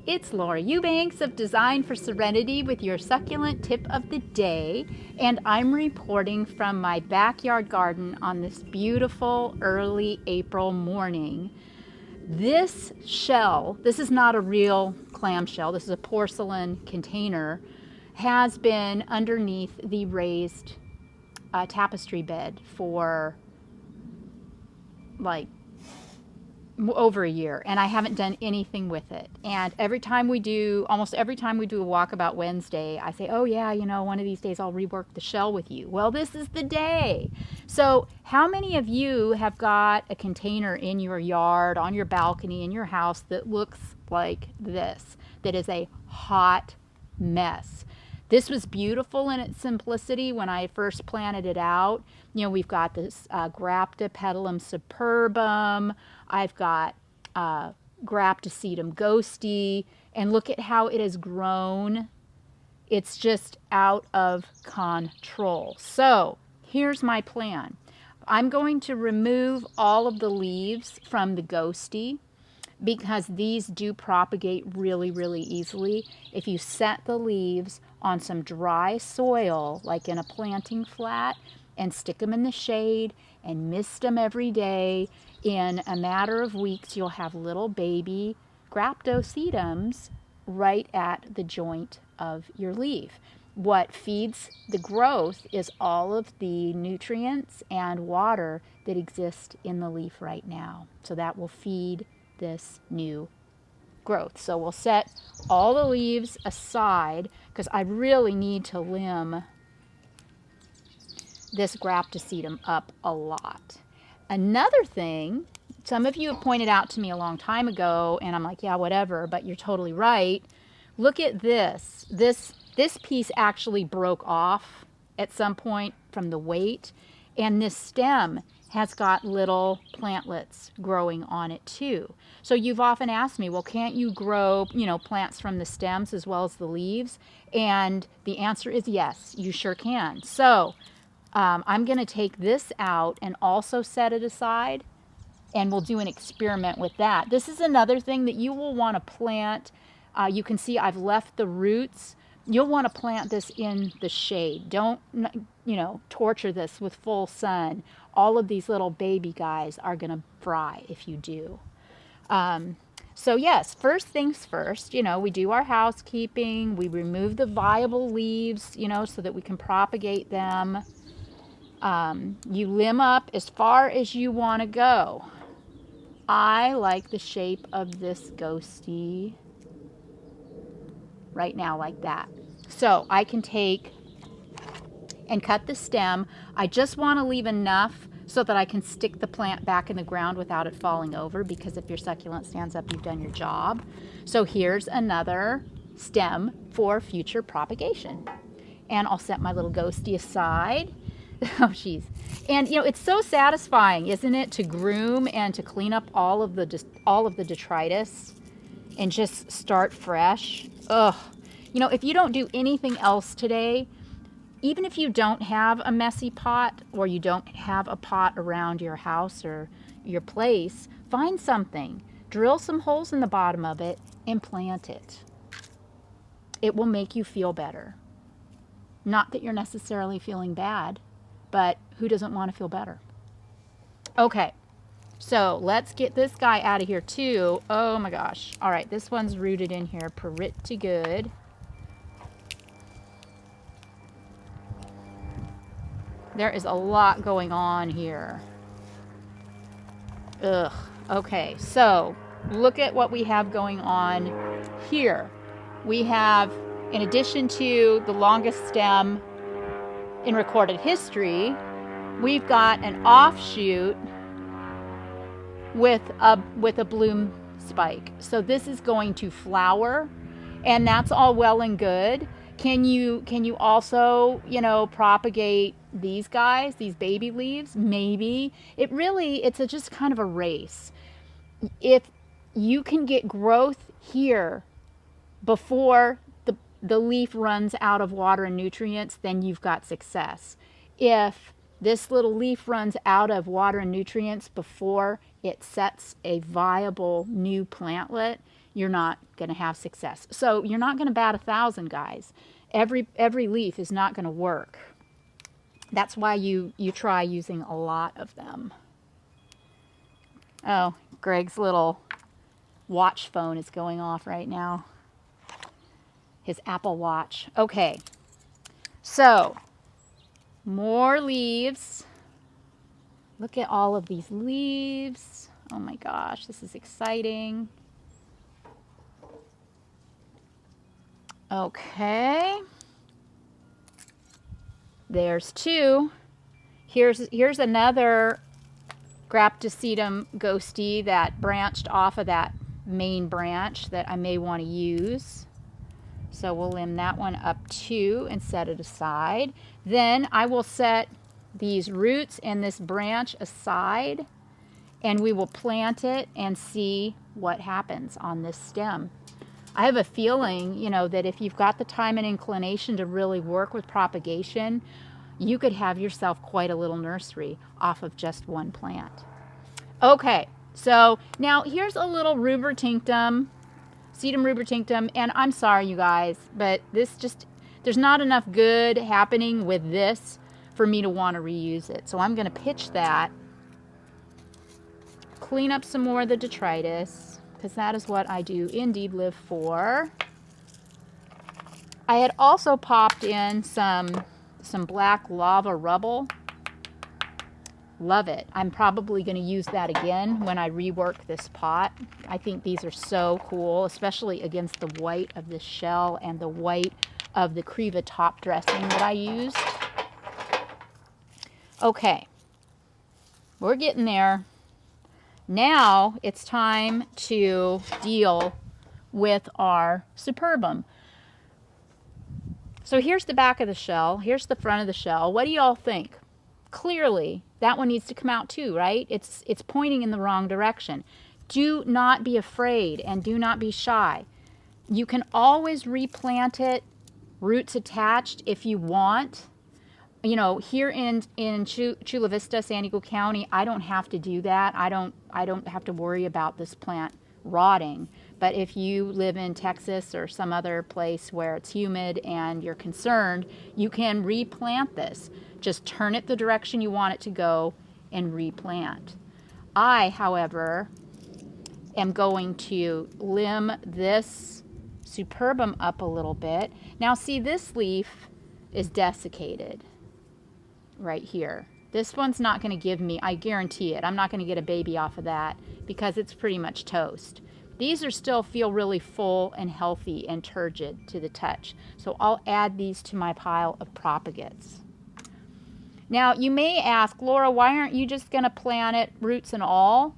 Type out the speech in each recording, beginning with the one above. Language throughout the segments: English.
It's Laura Eubanks of Design for Serenity with your succulent tip of the day, and I'm reporting from my backyard garden on this beautiful early April morning. This shell, this is not a real clam shell, this is a porcelain container, has been underneath the raised tapestry bed for like over a year, and I haven't done anything with it. And almost every time we do a walkabout Wednesday, I say, oh yeah, one of these days I'll rework the shell with you. Well, this is the day. So how many of you have got a container in your yard, on your balcony, in your house that looks like this, that is a hot mess? This was beautiful in its simplicity when I first planted it out. We've got this Graptopetalum superbum. I've got Graptocetum ghostii. And look at how it has grown. It's just out of control. So here's my plan. I'm going to remove all of the leaves from the ghostii, because these do propagate really, really easily. If you set the leaves on some dry soil, like in a planting flat, and stick them in the shade and mist them every day, in a matter of weeks, you'll have little baby Graptocetums right at the joint of your leaf. What feeds the growth is all of the nutrients and water that exist in the leaf right now. So that will feed this new growth. So we'll set all the leaves aside because I really need to limb this Graptocetum up a lot. Another thing, some of you have pointed out to me a long time ago, and I'm like, yeah, whatever, but you're totally right. Look at this. This piece actually broke off at some point from the weight, and this stem has got little plantlets growing on it too. So you've often asked me, well, can't you grow, plants from the stems as well as the leaves? And the answer is yes, you sure can. So I'm going to take this out and also set it aside, and we'll do an experiment with that. This is another thing that you will want to plant. You can see I've left the roots. You'll want to plant this in the shade. Don't, torture this with full sun. All of these little baby guys are going to fry if you do. So yes, first things first, we do our housekeeping. We remove the viable leaves, so that we can propagate them. You limb up as far as you want to go. I like the shape of this ghostii right now, like that. So I can take and cut the stem. I just want to leave enough so that I can stick the plant back in the ground without it falling over, because if your succulent stands up, you've done your job. So here's another stem for future propagation. And I'll set my little ghostii aside. Oh, geez. And, it's so satisfying, isn't it, to groom and to clean up all of the detritus and just start fresh. Ugh. If you don't do anything else today, even if you don't have a messy pot, or you don't have a pot around your house or your place, find something, drill some holes in the bottom of it, and plant it. It will make you feel better. Not that you're necessarily feeling bad, but who doesn't want to feel better? Okay, so let's get this guy out of here too. Oh my gosh. All right, this one's rooted in here pretty good. There is a lot going on here. Ugh. Okay, so look at what we have going on here. We have, in addition to the longest stem in recorded history, we've got an offshoot with a bloom spike. So this is going to flower, and that's all well and good. Can you also, propagate these guys, these baby leaves? Maybe. It's just kind of a race. If you can get growth here before the leaf runs out of water and nutrients, then you've got success. If this little leaf runs out of water and nutrients before it sets a viable new plantlet, you're not going to have success. So you're not going to bat 1,000, guys. Every leaf is not going to work. That's why you try using a lot of them. Oh, Greg's little watch phone is going off right now. His Apple Watch. Okay, so more leaves. Look at all of these leaves. Oh my gosh, this is exciting. Okay. There's 2. Here's another Graptosedum ghostii that branched off of that main branch that I may want to use. So we'll limb that one up too and set it aside. Then I will set these roots and this branch aside, and we will plant it and see what happens on this stem. I have a feeling, you know, that if you've got the time and inclination to really work with propagation, you could have yourself quite a little nursery off of just one plant. Okay, so now here's a little rubra-tinctum, sedum rubra-tinctum, and I'm sorry, you guys, but this just, there's not enough good happening with this for me to want to reuse it. So I'm going to pitch that, clean up some more of the detritus, because that is what I do indeed live for. I had also popped in some black lava rubble. Love it. I'm probably going to use that again when I rework this pot. I think these are so cool, especially against the white of this shell and the white of the Creva top dressing that I used. Okay, we're getting there. Now it's time to deal with our Superbum. So here's the back of the shell. Here's the front of the shell. What do y'all think? Clearly, that one needs to come out too, right? It's pointing in the wrong direction. Do not be afraid and do not be shy. You can always replant it, roots attached, if you want. You know, here in Chula Vista, San Diego County, I don't have to do that. I don't have to worry about this plant rotting. But if you live in Texas or some other place where it's humid and you're concerned, you can replant this. Just turn it the direction you want it to go and replant. I, however, am going to limb this Superbum up a little bit. Now see, this leaf is desiccated right here. This one's not going to give me, I guarantee it, I'm not going to get a baby off of that because it's pretty much toast. These are still feel really full and healthy and turgid to the touch. So I'll add these to my pile of propagates. Now you may ask, Laura, why aren't you just going to plant it roots and all?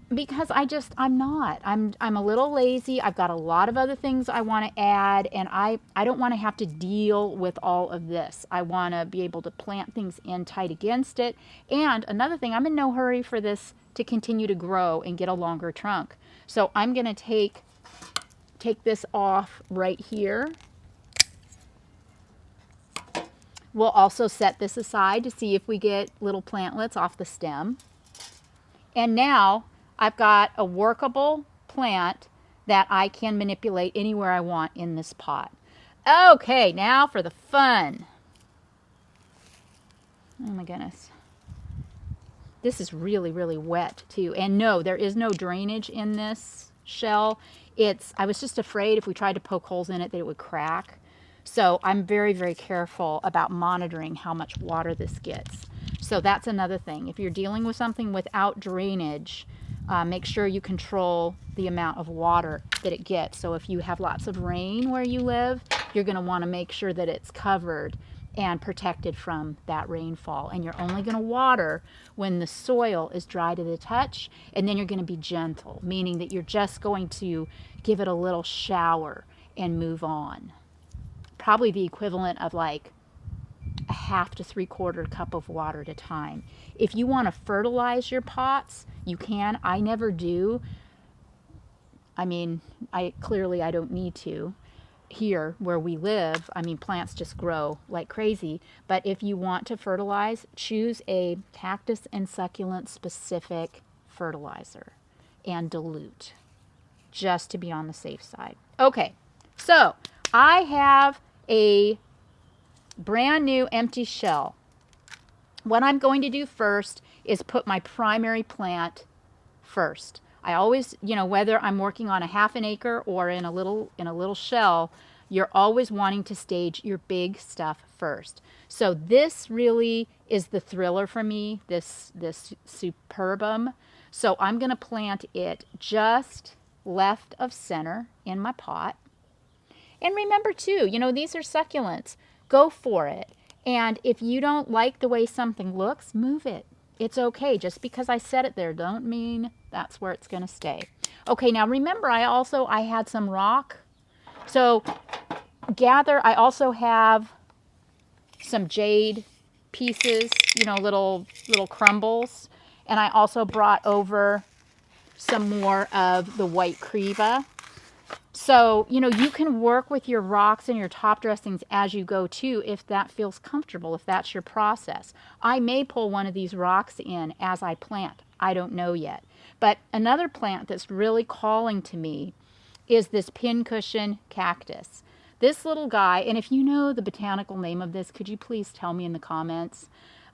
Because I'm not. I'm a little lazy. I've got a lot of other things I want to add, and I don't want to have to deal with all of this. I want to be able to plant things in tight against it. And another thing, I'm in no hurry for this to continue to grow and get a longer trunk. So I'm going to take this off right here. We'll also set this aside to see if we get little plantlets off the stem. And now I've got a workable plant that I can manipulate anywhere I want in this pot. Okay, now for the fun. Oh my goodness. This is really, really wet too. And no, there is no drainage in this shell. I was just afraid if we tried to poke holes in it that it would crack. So I'm very, very careful about monitoring how much water this gets. So that's another thing. If you're dealing with something without drainage, make sure you control the amount of water that it gets. So if you have lots of rain where you live, you're going to want to make sure that it's covered and protected from that rainfall. And you're only going to water when the soil is dry to the touch, and then you're going to be gentle, meaning that you're just going to give it a little shower and move on. Probably the equivalent of like a 1/2 to 3/4 cup of water at a time. If you want to fertilize your pots, you can. I never do. I mean, clearly I don't need to. here where we live, I mean, plants just grow like crazy. But if you want to fertilize, choose a cactus and succulent specific fertilizer and dilute, just to be on the safe side. Okay, so I have a brand new empty shell. What I'm going to do first is put my primary plant first. I always, whether I'm working on a half an acre or in a little shell, you're always wanting to stage your big stuff first. So this really is the thriller for me, this superbum. So I'm going to plant it just left of center in my pot. And remember too, these are succulents. Go for it. And if you don't like the way something looks, move it. It's okay. Just because I set it there don't mean that's where it's going to stay. Okay, now remember I had some rock. So I also have some jade pieces, little crumbles. And I also brought over some more of the white creva. So, you can work with your rocks and your top dressings as you go too, if that feels comfortable, if that's your process. I may pull one of these rocks in as I plant. I don't know yet. But another plant that's really calling to me is this pincushion cactus. This little guy, and if you know the botanical name of this, could you please tell me in the comments?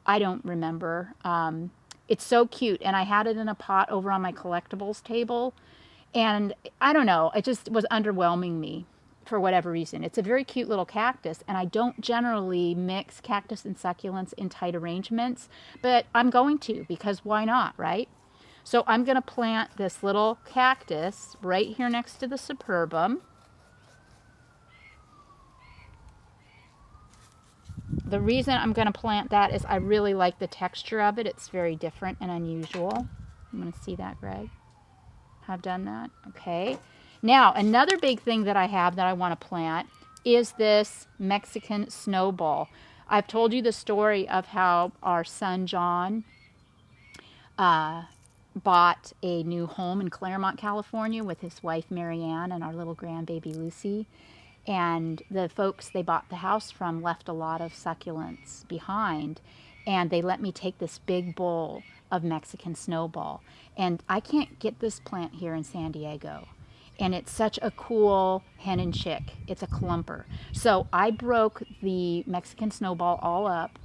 I don't remember. It's so cute, and I had it in a pot over on my collectibles table. And I don't know, it just was underwhelming me for whatever reason. It's a very cute little cactus, and I don't generally mix cactus and succulents in tight arrangements, but I'm going to, because why not, right? So I'm going to plant this little cactus right here next to the superbum. The reason I'm going to plant that is I really like the texture of it. It's very different and unusual. I'm going to see that, Greg. Have done that. Okay. Now, another big thing that I have that I want to plant is this Mexican snowball. I've told you the story of how our son John bought a new home in Claremont, California with his wife Marianne and our little grandbaby Lucy. And the folks they bought the house from left a lot of succulents behind, and they let me take this big bowl of Mexican snowball. And I can't get this plant here in San Diego. And it's such a cool hen and chick. It's a clumper. So I broke the Mexican snowball all up,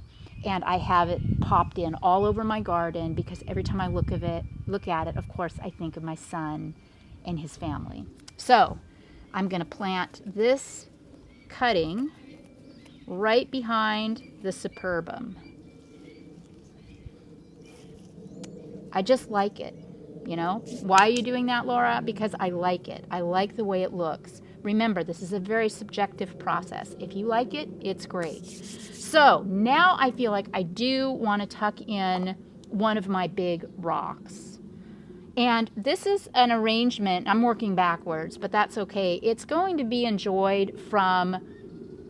and I have it popped in all over my garden because every time I look at it, of course, I think of my son and his family. So I'm going to plant this cutting right behind the superbum. I just like it, Why are you doing that, Laura? Because I like it. I like the way it looks. Remember, this is a very subjective process. If you like it, it's great. So now I feel like I do want to tuck in one of my big rocks. And this is an arrangement. I'm working backwards, but that's okay. It's going to be enjoyed from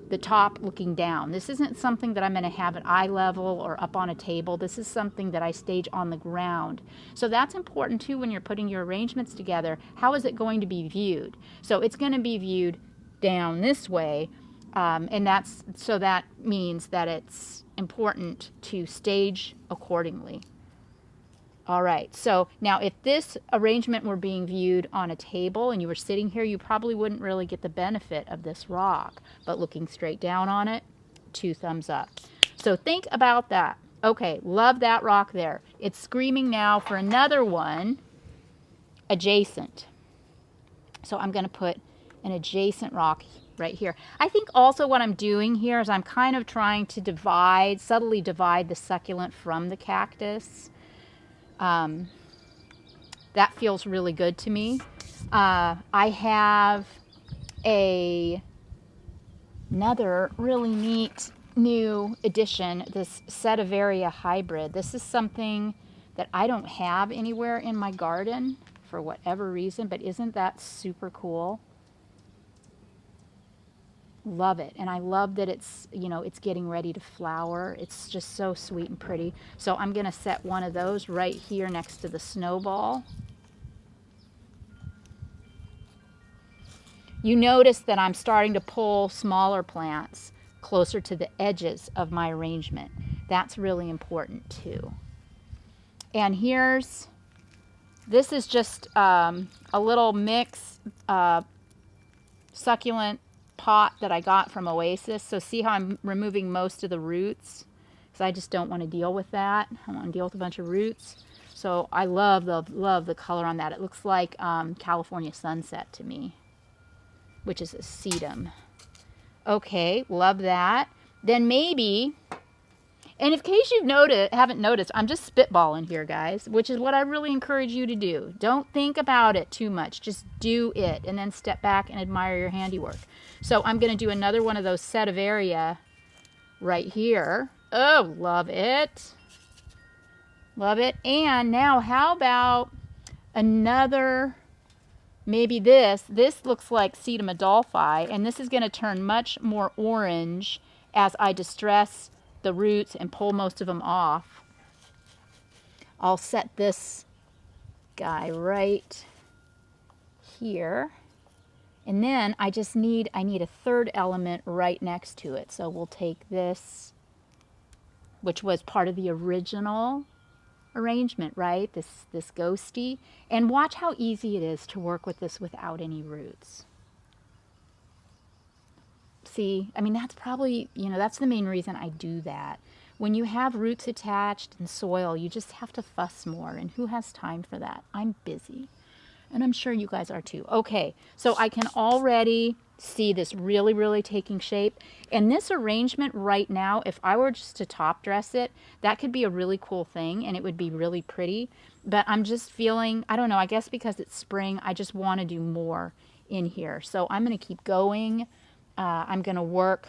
the top looking down. This isn't something that I'm going to have at eye level or up on a table. This is something that I stage on the ground. So that's important too when you're putting your arrangements together. How is it going to be viewed? So it's going to be viewed down this way, and that means that it's important to stage accordingly. All right, so now if this arrangement were being viewed on a table and you were sitting here, you probably wouldn't really get the benefit of this rock. But looking straight down on it, 2 thumbs up. So think about that. Okay, love that rock there. It's screaming now for another one adjacent. So I'm going to put an adjacent rock right here. I think also what I'm doing here is I'm kind of trying to subtly divide the succulent from the cactus. That feels really good to me. I have another really neat new addition, this Sedivaria hybrid. This is something that I don't have anywhere in my garden for whatever reason, but isn't that super cool? Love it. And I love that it's getting ready to flower. It's just so sweet and pretty. So I'm going to set one of those right here next to the snowball. You notice that I'm starting to pull smaller plants closer to the edges of my arrangement. That's really important too. And this is just a little mix succulent pot that I got from Oasis. So see how I'm removing most of the roots? Because I just don't want to deal with that. I want to deal with a bunch of roots. So I love the color on that. It looks like California Sunset to me, which is a sedum. Okay, love that. Then maybe, and in case you haven't noticed, I'm just spitballing here, guys, which is what I really encourage you to do. Don't think about it too much. Just do it, and then step back and admire your handiwork. So I'm going to do another one of those Setivaria right here. Oh, love it. Love it. And now how about another, maybe this. This looks like Sedum Adolphi, and this is going to turn much more orange as I distress the roots and pull most of them off. I'll set this guy right here. And then I need a third element right next to it. So we'll take this, which was part of the original arrangement, right? This ghosty. And watch how easy it is to work with this without any roots. See, I mean, that's probably, that's the main reason I do that. When you have roots attached and soil, you just have to fuss more. And who has time for that? I'm busy. And I'm sure you guys are too. Okay, so I can already see this really, really taking shape. And this arrangement right now, if I were just to top dress it, that could be a really cool thing and it would be really pretty. But I'm just feeling, I don't know, I guess because it's spring, I just want to do more in here. So I'm going to keep going. I'm going to work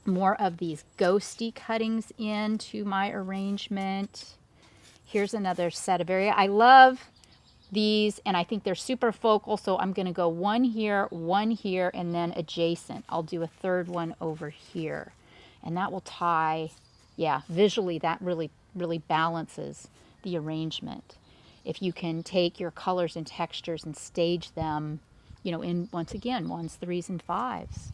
more of these ghosty cuttings into my arrangement. Here's another Setivaria. I love these, and I think they're super focal, so I'm going to go one here, and then adjacent. I'll do a third one over here, and that will tie, yeah, visually that really, really balances the arrangement. If you can take your colors and textures and stage them, in, once again, 1s, 3s, and 5s.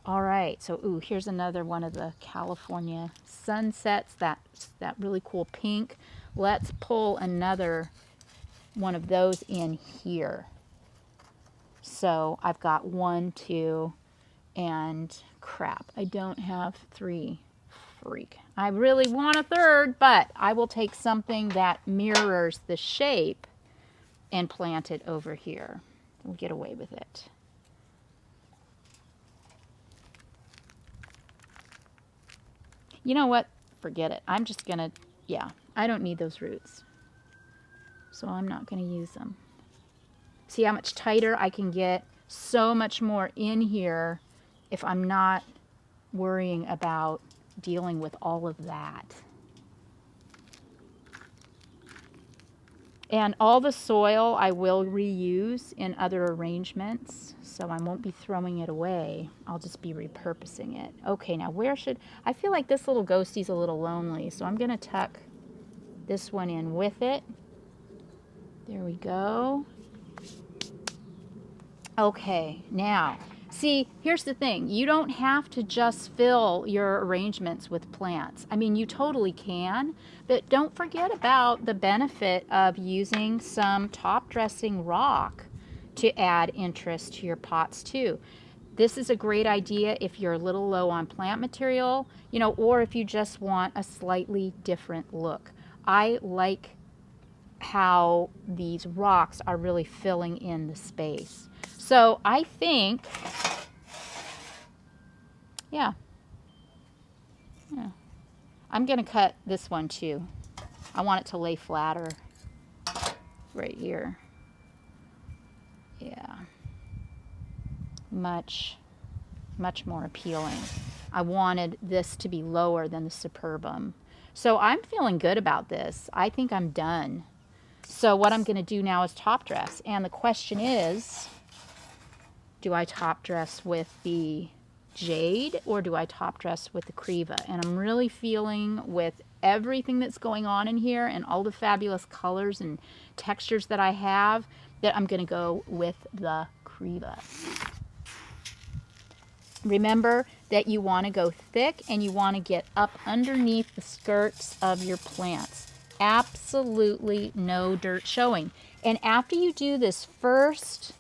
All right, so ooh, here's another one of the California Sunsets, that really cool pink. Let's pull another one of those in here. So I've got 1, 2, and crap, I don't have 3. Freak. I really want a third, but I will take something that mirrors the shape and plant it over here. We'll get away with it. You know what? Forget it. I'm just gonna, yeah, I don't need those roots. So I'm not going to use them. See how much tighter I can get? So much more in here if I'm not worrying about dealing with all of that. And all the soil I will reuse in other arrangements, so I won't be throwing it away. I'll just be repurposing it. Okay, now I feel like this little ghosty's a little lonely, so I'm going to tuck this one in with it. There we go. Okay, now, see, here's the thing. You don't have to just fill your arrangements with plants. I mean, you totally can, but don't forget about the benefit of using some top dressing rock to add interest to your pots too. This is a great idea if you're a little low on plant material, or if you just want a slightly different look. I like how these rocks are really filling in the space. So I think, yeah, I'm going to cut this one too. I want it to lay flatter right here. Yeah, much more appealing. I wanted this to be lower than the Superbum. So I'm feeling good about this. I think I'm done. So what I'm going to do now is top dress. And the question is, do I top dress with the Jade or do I top dress with the Kriva? And I'm really feeling, with everything that's going on in here and all the fabulous colors and textures that I have, that I'm going to go with the Kriva. Remember that you want to go thick and you want to get up underneath the skirts of your plants. Absolutely no dirt showing. And after you do this first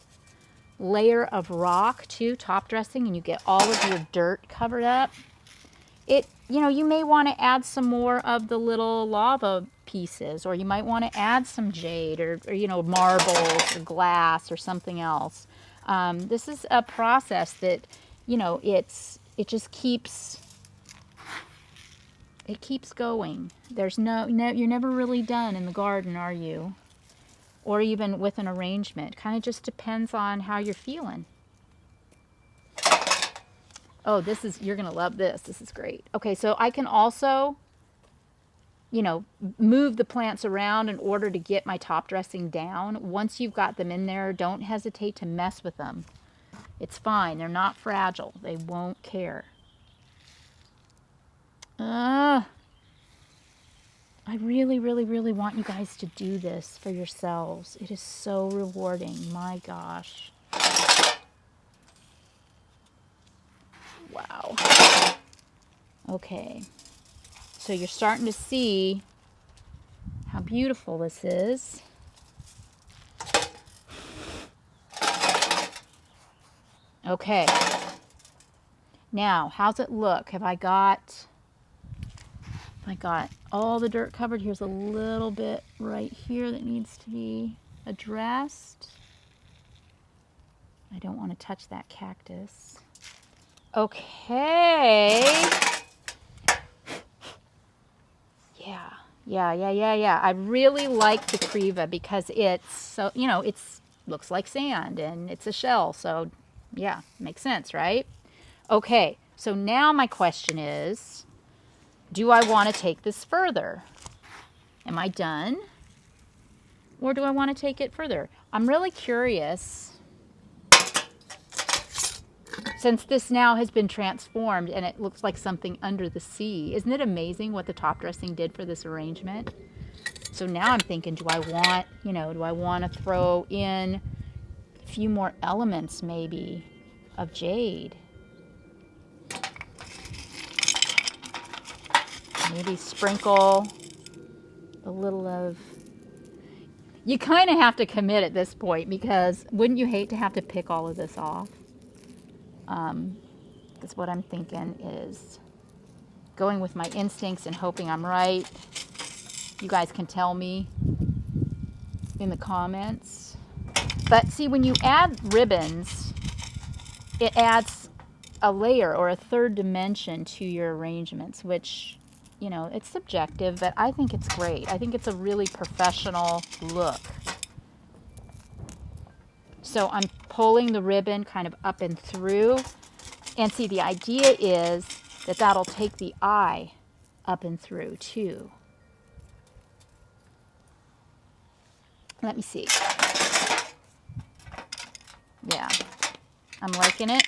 layer of rock too, top dressing, and you get all of your dirt covered up, you may want to add some more of the little lava pieces, or you might want to add some jade or marbles or glass or something else. This is a process that, it just keeps going. There's you're never really done in the garden, are you? Or even with an arrangement. Kind of just depends on how you're feeling. Oh, you're going to love this. This is great. Okay, so I can also, move the plants around in order to get my top dressing down. Once you've got them in there, don't hesitate to mess with them. It's fine. They're not fragile. They won't care. I really, really, really want you guys to do this for yourselves. It is so rewarding. My gosh. Wow. Okay. So you're starting to see how beautiful this is. Okay. Now, how's it look? Have I got all the dirt covered? Here's a little bit right here that needs to be addressed. I don't want to touch that cactus. Okay. Yeah. I really like the Kriva because it's so, looks like sand and it's a shell. So yeah, makes sense, right? Okay. So now my question is, do I want to take this further? Am I done? Or do I want to take it further? I'm really curious. Since this now has been transformed and it looks like something under the sea. Isn't it amazing what the top dressing did for this arrangement? So now I'm thinking, do I want to throw in a few more elements maybe of jade? Maybe sprinkle a little of... You kind of have to commit at this point because wouldn't you hate to have to pick all of this off? That's what I'm thinking is going with my instincts and hoping I'm right. You guys can tell me in the comments. But see, when you add ribbons, it adds a layer or a third dimension to your arrangements, which, it's subjective, but I think it's great. I think it's a really professional look. So I'm pulling the ribbon kind of up and through. And see, the idea is that that'll take the eye up and through too. Let me see. Yeah, I'm liking it.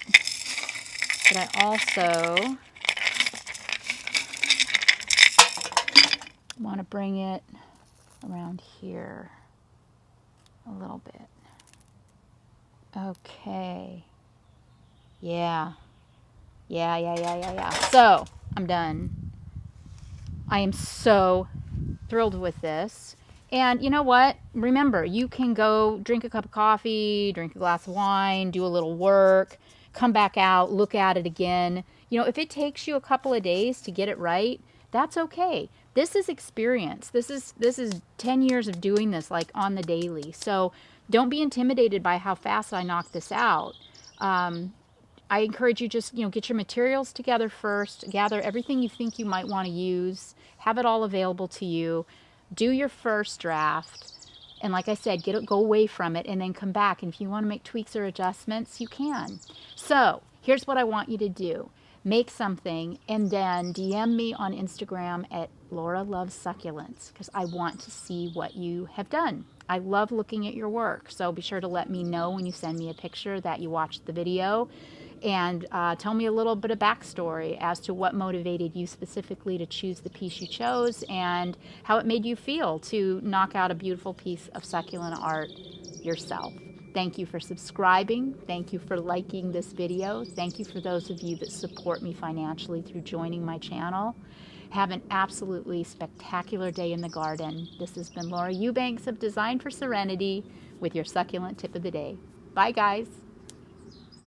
But I also want to bring it around here a little bit. Okay. Yeah. So, I'm done. I am so thrilled with this. And you know what? Remember, you can go drink a cup of coffee, drink a glass of wine, do a little work, come back out, look at it again. If it takes you a couple of days to get it right, that's okay. This is experience. This is 10 years of doing this like on the daily. So don't be intimidated by how fast I knock this out. I encourage you just, get your materials together first, gather everything you think you might want to use, have it all available to you, do your first draft, and like I said, go away from it and then come back. And if you want to make tweaks or adjustments, you can. So here's what I want you to do. Make something and then DM me on Instagram at Laura Loves Succulents because I want to see what you have done. I love looking at your work, so be sure to let me know when you send me a picture that you watched the video. And tell me a little bit of backstory as to what motivated you specifically to choose the piece you chose and how it made you feel to knock out a beautiful piece of succulent art yourself. Thank you for subscribing. Thank you for liking this video. Thank you for those of you that support me financially through joining my channel. Have an absolutely spectacular day in the garden. This has been Laura Eubanks of Design for Serenity with your succulent tip of the day. Bye, guys.